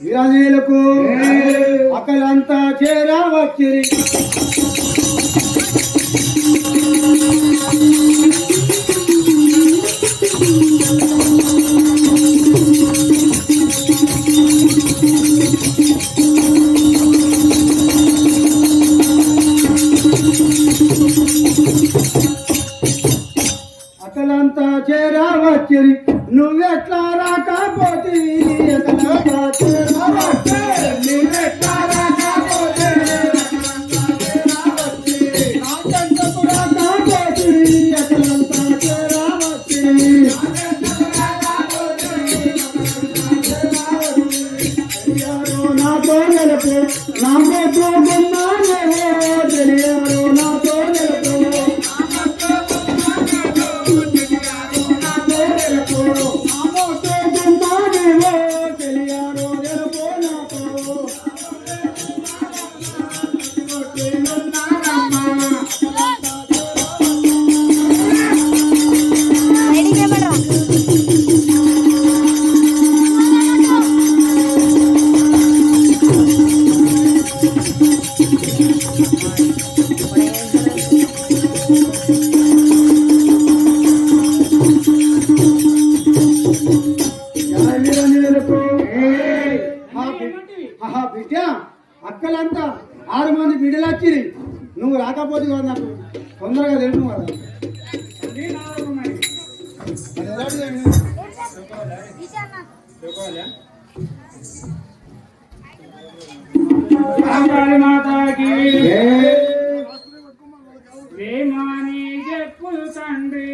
విరాజులకు అక్కలంతా చేరా వచ్చిరి అక్కలంతా చేరా వచ్చిరి నువ్వెట్లా రాకపోతే అక్కలంతా 6 మంది బిడ్డలు వచ్చిరి నువ్వు రాకపోతే కదా నాకు తొందరగా తెలుసు కదా మాతాకి వేమాని చెప్పు తండ్రి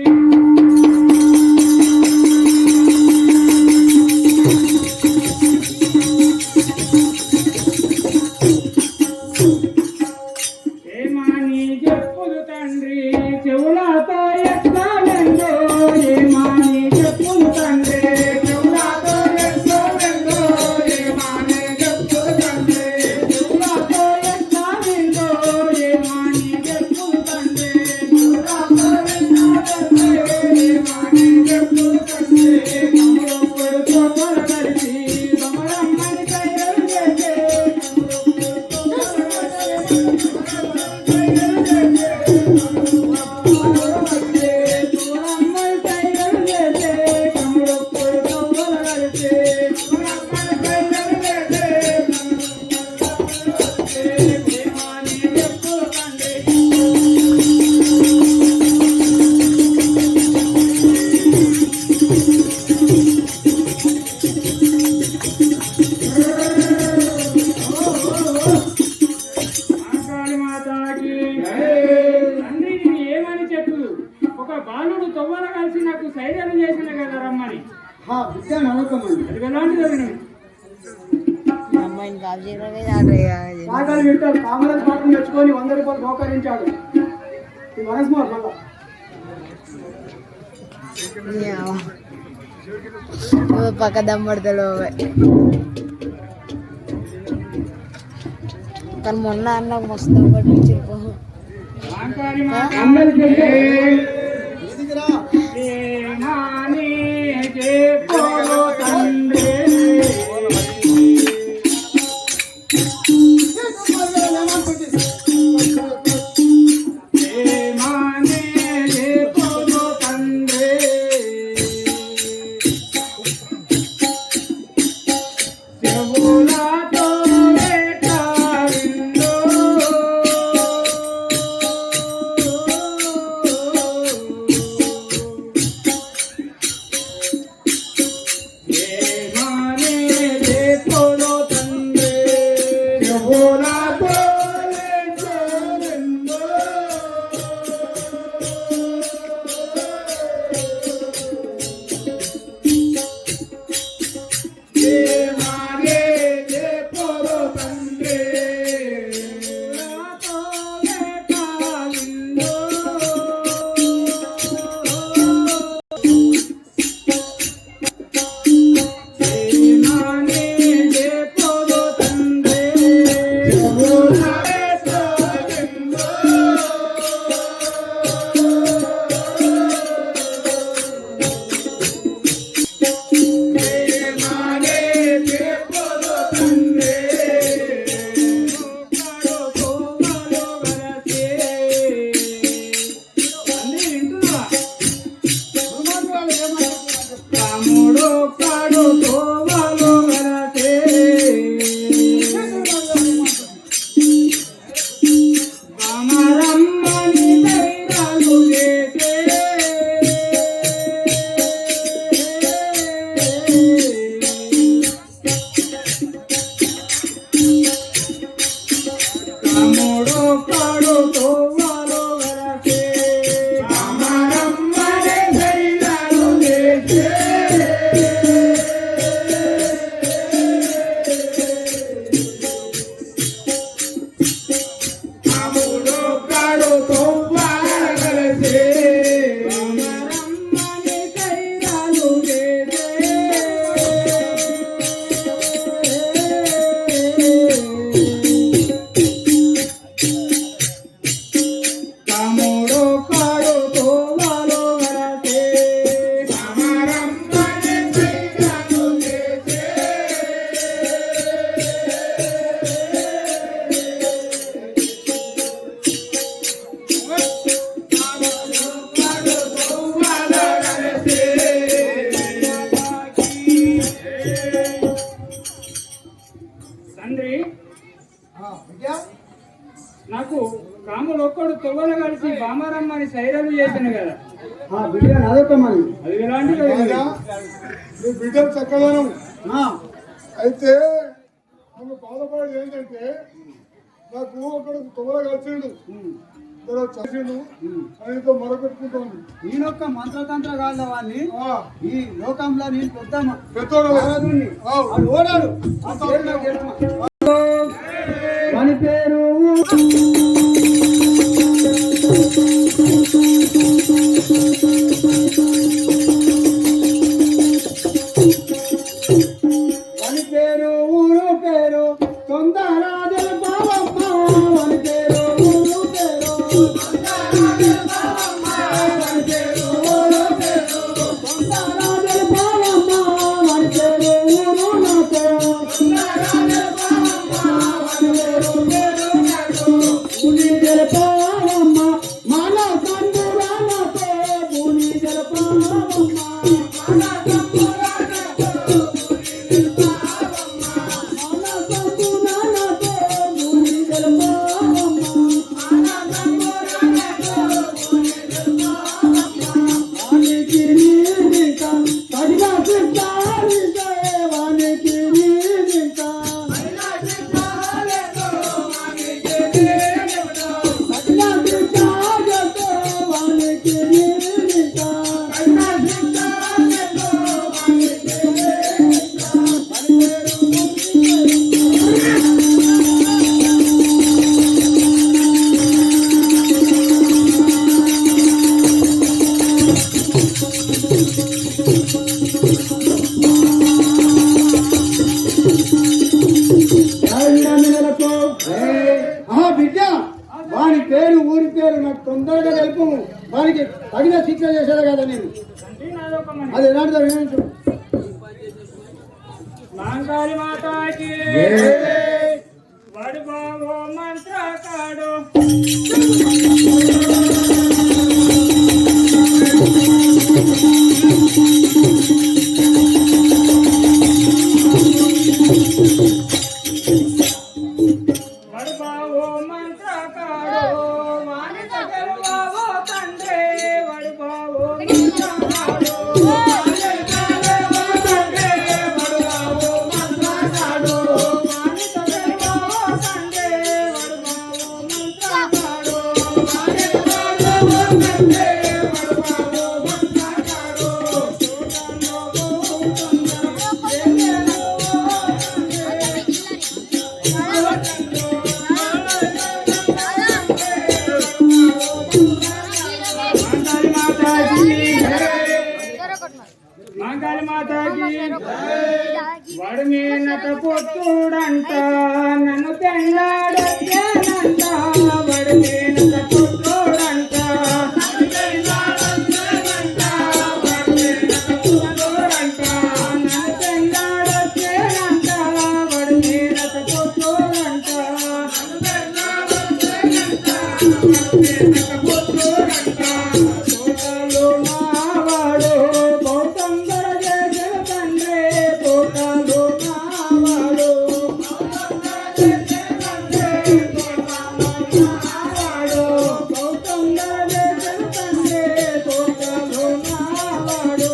పాటలు వింటాడు కామరాజ్ పాటలు తెచ్చుకొని 100 రూపాయలు మోకరించాడు ఈ మనస్మోహన్ మళ్ళా పక్క దమ్మడతలో కానీ మొన్న అన్న మస్తు పట్టించిపో తండ్రి బిడ్డ నాకు కాములు ఒక్కడు తొవ్వలు కలిసి బామారమ్మని సైరలు చేశాను కదా, బిడ్డ నాదొక్కమని అది ఎలాంటిదో రాజా, నీ బిడ్డ చక్కదనం అయితే నన్ను బాధపడేది ఏంటంటే నాకు ఒకడు తొగల కలిసిండు తర్వాత చచ్చిండు ఆయనతో మొరపెట్టుకుంటాను. ఈయనొక్క మంత్రతంత్ర కాళ్ళ వాడిని ఈ లోకంలో నేను పెద్దోడు ఓడాడు వాని పేరు వాని పేరు ఊరు పేరు తొందరాజుల బావమ్మ. వాని పేరు ఊరు పేరు తొందరాజుల బావమ్మ. వాని పేరు ఊరు పేరు తొందరాజుల బావమ్మ. వాని పేరు ఊరు నా పేరు తొందరాజుల బావమ్మ. వాని పేరు పేరు నాకు ఊరి జలపావమ్మ. మన సంబురాలతో ఊరి జలపావమ్మ. మన సంబురాలతో బిడ్డ వాని పేరు ఊరి పేరు నాకు తొందరగా తెలుపు. వానికి తగిన శిక్ష చేశాడు కదా నేను. తండ్రి నాదొకమని అది ఎలాంటిదో వినిపించు. మాంకాళి మాతాకి వాడు బావో మంత్రకాడు వాడు బావో మంత్రకాడు వాని దగ్గర బావో తండ్రి వాడు బావో మంత్రకాడు మాంకాళి మాతాకి వాడు మీనత పొత్తుడంట నన్ను పెళ్ళాడేనంట వాడు మీనత పొత్తుడంట వాడు మీనత పొత్తుడంట నన్ను పెళ్ళాడేనంట వాడు మీనత పొత్తుడంట తోటలో మావాడు బౌద్ధంగర చేసిన తండ్రి తోటలో మావాడు బౌద్ధంగర చేసిన తండ్రి తోటలో మావాడు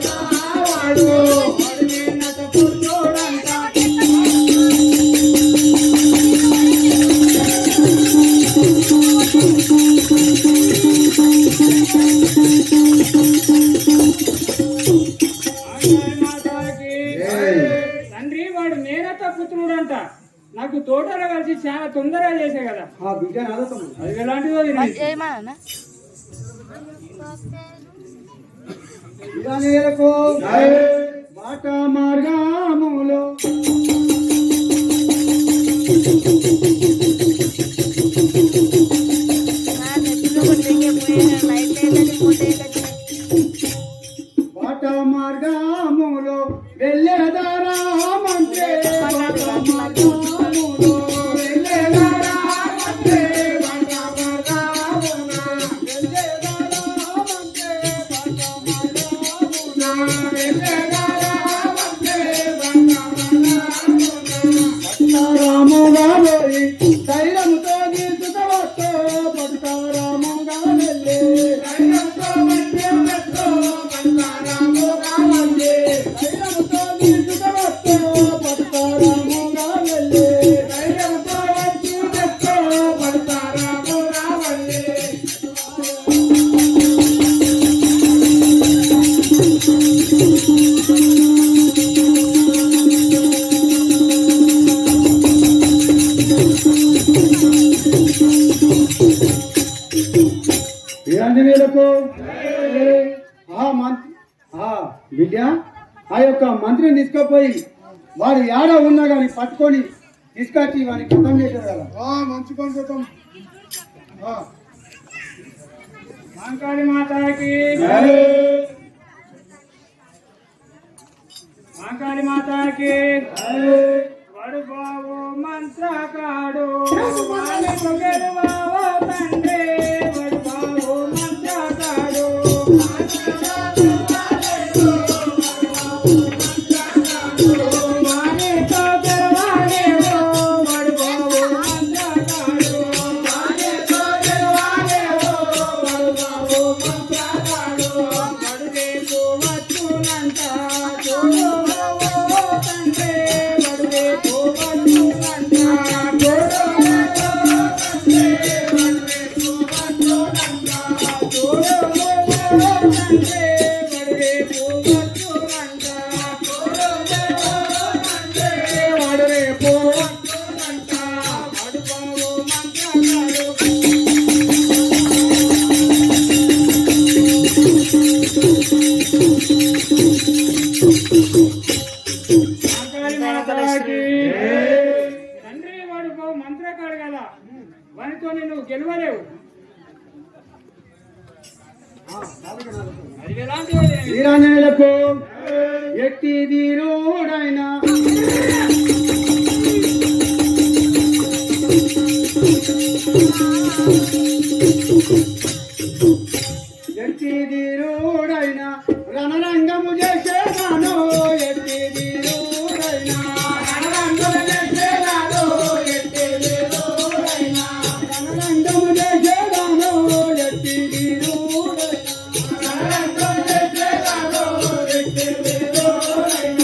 మావాడు నిన్నత పుట్టోడంట తండ్రి వాడు మేనత్త పుత్రుడంట నాకు తోటలో కలిసి చాలా తొందరగా చేసే కదా, బిడ్డ నాదొక్కమని అది ఎలాంటిదో తెలియదు. ఇలానేలకు బాట మార్గములో బాట మార్గములో వెళ్ళేదారామంటే బాట మార్గములో వెళ్ళేదారామంటే బాట మార్గమున వెళ్ళేదారామంటే బాట మార్గమున వెళ్ళేదారామంటే బిడ్డ ఆ యొక్క మంత్రిని తీసుకుపోయి వాడు ఏడ ఉన్నా కానీ పట్టుకొని తీసుకొచ్చి వాడిని ఖతం చేశారు కదా. మంచి పని చేద్దాం. మాంకాళి మాతాకి మాంకాళి మాతాకి వడు బావు మంత్రకాడు గెలువావో తండ్రి వడు బావు మంత్రకాడు తండ్రి వాడు మంత్రకాడు కదా, వానితో నువ్వు గెలవలేవు. వీరాంజనేయులకు ఎట్టి ధీరుడైన ఎట్టి ధీరుడైన రణరంగము చేసేదాను. ఎట్టి ధీరుడైన రణరంగము చేసేదాను. ఎట్టి ధీరుడైన రణరంగము చేసేదాను. ఎట్టి ధీరుడైన రణరంగము చేసేదాను. ఎట్టి ధీరుడైన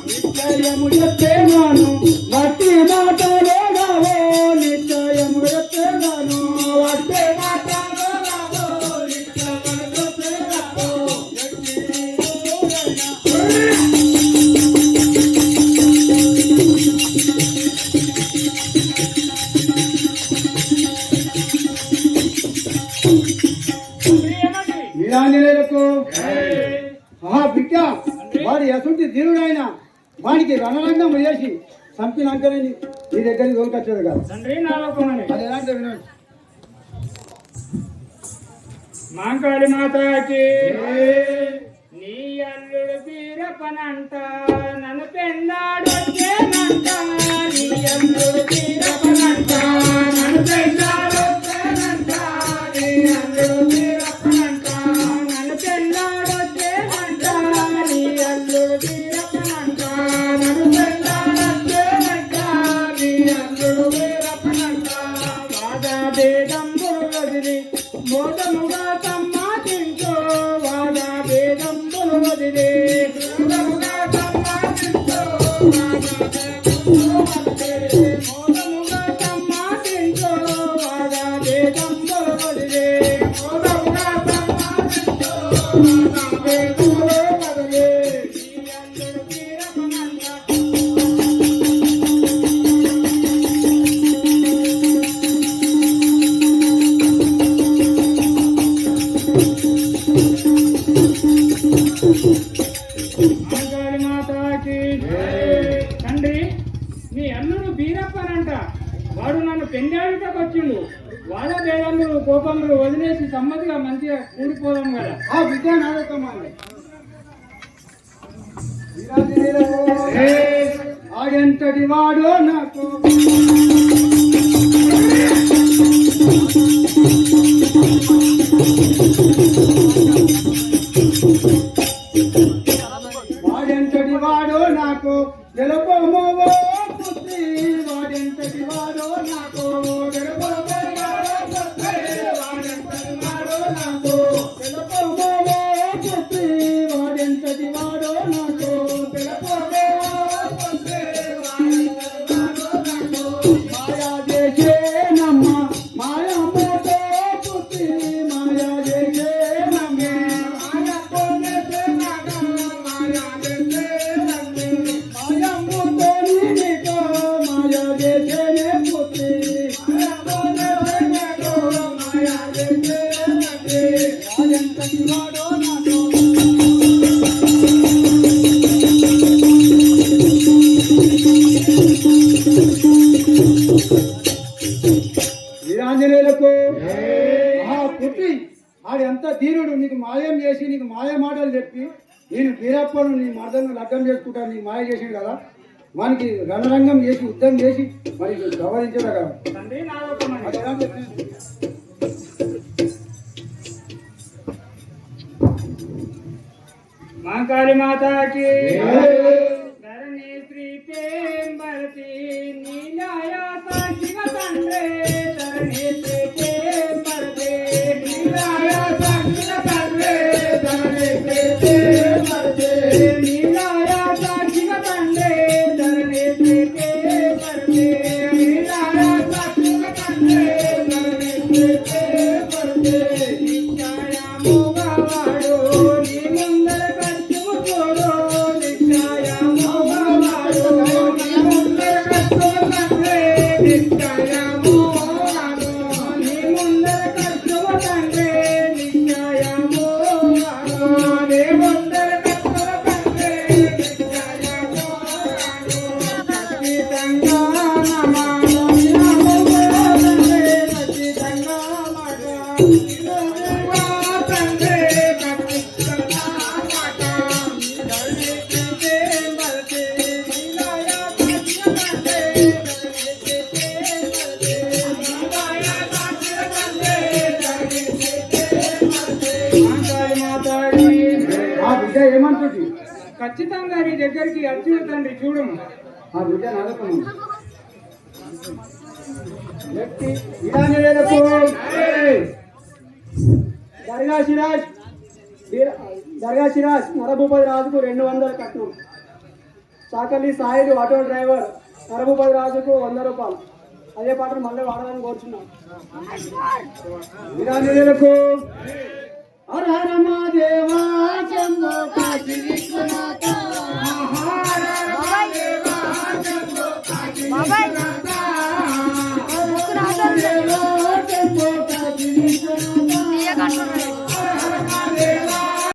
నిశ్చయము చెప్పేదాను. వట్టి మాటలేగావో నిశ్చయము చెప్పేదాను. వట్టి మాటలేగావో నిశ్చయము చెప్పేదాను. వీరాంజనేయులకు బిడ్డ వాడు ఎటువంటి ధీరుడైనా వాడికి రణరంగం చేసి చంపినాకనే నీ దగ్గరికి తోలుకొచ్చాడు కదా తండ్రి నాలోకమని అది ఎలాంటి వినండి. మాంకాళి మాతాకి నీ అల్లుడు వీరపనంట నన్ను పెన్నాడొచ్చేనంట. నీ అల్లుడు వీరపనంట నన్ను పెన్నాడొచ్చేనంట. నీ అల్లుడు వీరపనంట నన్ను పెన్నాడొచ్చేనంట. నీ అల్లుడు వీరపనంట నన్ను పెన్నాడొచ్చేనంట. నీ అల్లుడు వీరపనంట వాదా భేదంబులు వదిలి మోదముగా సమ్మానించో. వాదా భేదంబులు వదిలి మోదముగా సమ్మానించో. మోదముగా సమ్మానించో. వాదా భేదంబులు వదిలి మోదముగా సమ్మానించో. వాదా భేదంబులు వదిలి ఈ అందరు వీరపనంట. మాంకాళి మాతాకి తండ్రి నీ అల్లుడు బీరప్పనంట. వాడు నన్ను పెండాడుటకు వచ్చిండు. వాళ్ళ దేవములు కోపములు వదిలేసి సమ్మతిగా మంచిగా కూడిపోదాం కదా. బిడ్డ నాదొక్కమాలి ఆడెంతటి వాడో నాకు వాడెంతటి వాడో నాకు తెలుపమో పుత్రి. వాడెంతటి వాడో నాకు తెలుపమో పుత్రి. వాడెంతటి వాడో నాకు తెలుపమో పుత్రి. వాడెంతటి వాడో నాకు తెలుపమో పుత్రి. వాడెంతటి వాడో నాకు మాయా చేసేనమ్మ మాయమ్మతో పుత్రి. మాయా చేసేనమ్మ మాయమ్మతో మాయా చేసేనమ్మ మాయమ్మతో నీతో మాయా చేసేనే పుత్రి. మాయ మాటలు చెప్పి నేను వీరప్పను నీ మర్దను లగ్గం చేసుకుంటాను నీ మాయ చేసిండు కదా వానికి రణరంగం చేసి యుద్ధం చేసి మరి గౌరవించదా కదా తండ్రి నాదొక మనవి. महाकाली माता की धरणी श्री प्रेम भरती नीलाया शिव तंड्रे धरणी श्री प्रेम भरते नीलाया शिव तंड्रे धरणी श्री प्रेम भरते नीलाया शिव तंड्रे धरणी श्री प्रेम भरते नीलाया शिव तंड्रे धरणी श्री प्रेम भरते नित्याया मोगवाडो नी मुंदर ఆ బిడ్డ ఏమంటుంది ఖచ్చితంగా నీ దగ్గరికి వచ్చిన తండ్రి చూడు ఆ బిడ్డ నడకము దర్గా సిరాజ్ నరభూపతి రాజుకు 200 కట్నం. సాకలి సాయిలు ఆటో డ్రైవర్ నరభూపతి రాజుకు 100 రూపాయలు. అదే పాటను మళ్ళీ వాడాలని కోరుచున్నాం. హర హర మహాదేవా శంభో కాశీ